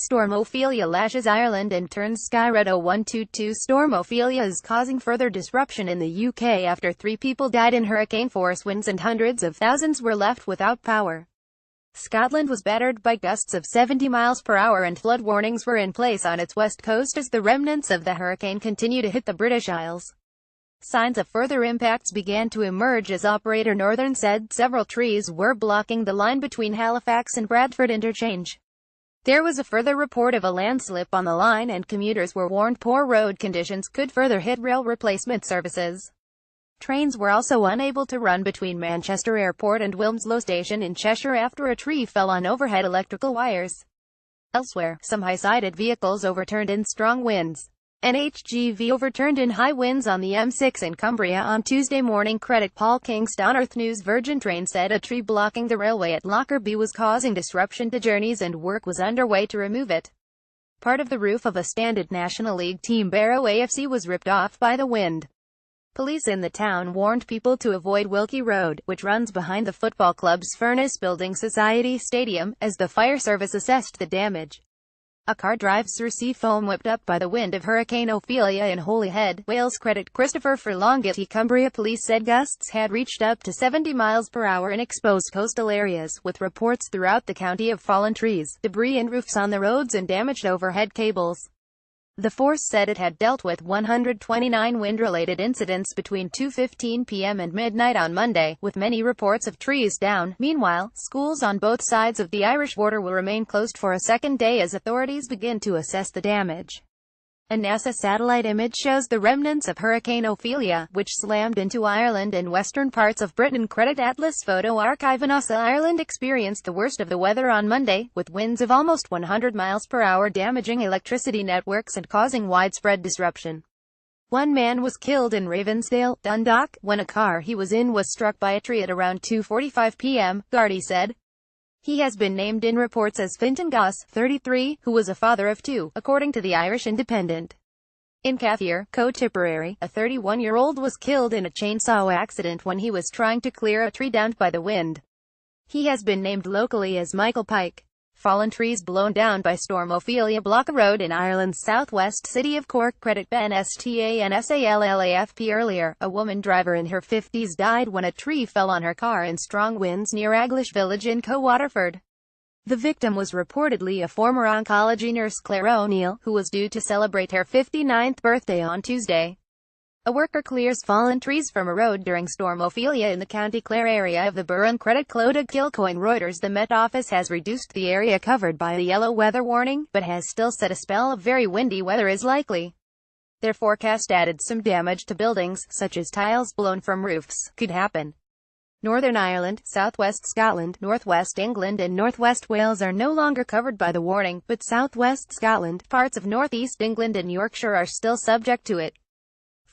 Storm Ophelia lashes Ireland and turns sky red. 0122 Storm Ophelia is causing further disruption in the UK after 3 people died in hurricane-force winds and hundreds of thousands were left without power. Scotland was battered by gusts of 70 miles per hour and flood warnings were in place on its west coast as the remnants of the hurricane continue to hit the British Isles. Signs of further impacts began to emerge as Operator Northern said several trees were blocking the line between Halifax and Bradford interchange. There was a further report of a landslip on the line and commuters were warned poor road conditions could further hit rail replacement services. Trains were also unable to run between Manchester Airport and Wilmslow Station in Cheshire after a tree fell on overhead electrical wires. Elsewhere, some high-sided vehicles overturned in strong winds. An HGV overturned in high winds on the M6 in Cumbria on Tuesday morning. Credit Paul Kingston. Earth News. Virgin Train said a tree blocking the railway at Lockerbie was causing disruption to journeys and work was underway to remove it. Part of the roof of a standard National League team Barrow AFC was ripped off by the wind. Police in the town warned people to avoid Wilkie Road, which runs behind the football club's Furnace Building Society Stadium, as the fire service assessed the damage. A car drives through sea foam whipped up by the wind of Hurricane Ophelia in Holyhead, Wales. Credit Christopher Furlongity. Cumbria police said gusts had reached up to 70 miles per hour in exposed coastal areas, with reports throughout the county of fallen trees, debris and roofs on the roads and damaged overhead cables. The force said it had dealt with 129 wind-related incidents between 2:15 p.m. and midnight on Monday, with many reports of trees down. Meanwhile, schools on both sides of the Irish border will remain closed for a second day as authorities begin to assess the damage. A NASA satellite image shows the remnants of Hurricane Ophelia, which slammed into Ireland and western parts of Britain. Credit Atlas Photo Archive. In USA, Ireland experienced the worst of the weather on Monday, with winds of almost 100 miles per hour damaging electricity networks and causing widespread disruption. One man was killed in Ravensdale, Dundalk, when a car he was in was struck by a tree at around 2:45 p.m., Gardaí said. He has been named in reports as Fintan Goss, 33, who was a father of 2, according to the Irish Independent. In Cafir, Co Tipperary, a 31-year-old was killed in a chainsaw accident when he was trying to clear a tree downed by the wind. He has been named locally as Michael Pike. Fallen trees blown down by Storm Ophelia block a road in Ireland's southwest city of Cork. Credit Ben Stansalafp. Earlier, a woman driver in her 50s died when a tree fell on her car in strong winds near Aglish Village in Waterford. The victim was reportedly a former oncology nurse Claire O'Neill, who was due to celebrate her 59th birthday on Tuesday. A worker clears fallen trees from a road during Storm Ophelia in the County Clare area of the Burren. Credit Clodagh Kilcoyne. Reuters. The Met Office has reduced the area covered by the yellow weather warning, but has still said a spell of very windy weather is likely. Their forecast added some damage to buildings, such as tiles blown from roofs, could happen. Northern Ireland, southwest Scotland, northwest England and northwest Wales are no longer covered by the warning, but southwest Scotland, parts of northeast England and Yorkshire are still subject to it.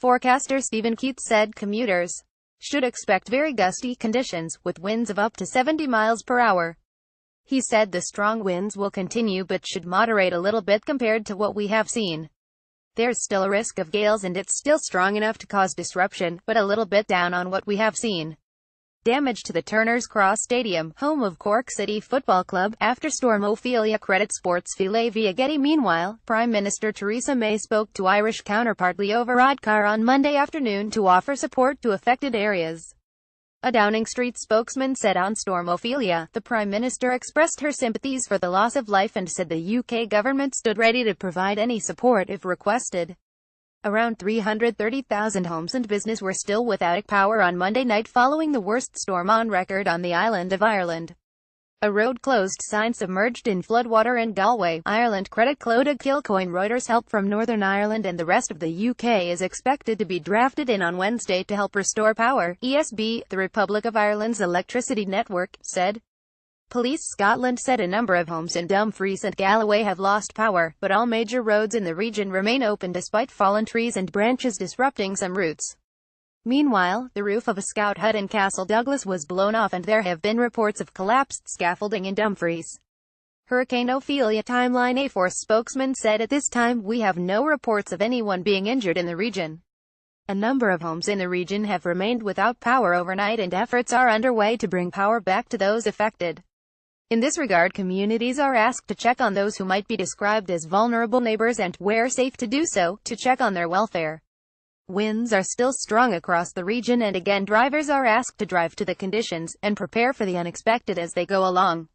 Forecaster Stephen Keats said commuters should expect very gusty conditions, with winds of up to 70 miles per hour. He said the strong winds will continue but should moderate a little bit compared to what we have seen. There's still a risk of gales and it's still strong enough to cause disruption, but a little bit down on what we have seen. Damage to the Turner's Cross Stadium, home of Cork City Football Club, after Storm Ophelia. Credit Sports File via Getty. Meanwhile, Prime Minister Theresa May spoke to Irish counterpart Leo Varadkar on Monday afternoon to offer support to affected areas. A Downing Street spokesman said on Storm Ophelia, the Prime Minister expressed her sympathies for the loss of life and said the UK government stood ready to provide any support if requested. Around 330,000 homes and business were still without power on Monday night following the worst storm on record on the island of Ireland. A road closed sign submerged in floodwater in Galway, Ireland. Credit Clodagh Kilcoyne. Reuters. Help from Northern Ireland and the rest of the UK is expected to be drafted in on Wednesday to help restore power, ESB, the Republic of Ireland's electricity network, said. Police Scotland said a number of homes in Dumfries and Galloway have lost power, but all major roads in the region remain open despite fallen trees and branches disrupting some routes. Meanwhile, the roof of a scout hut in Castle Douglas was blown off and there have been reports of collapsed scaffolding in Dumfries. Hurricane Ophelia timeline. A Force spokesman said at this time we have no reports of anyone being injured in the region. A number of homes in the region have remained without power overnight and efforts are underway to bring power back to those affected. In this regard, communities are asked to check on those who might be described as vulnerable neighbors and, where safe to do so, to check on their welfare. Winds are still strong across the region, and again drivers are asked to drive to the conditions and prepare for the unexpected as they go along.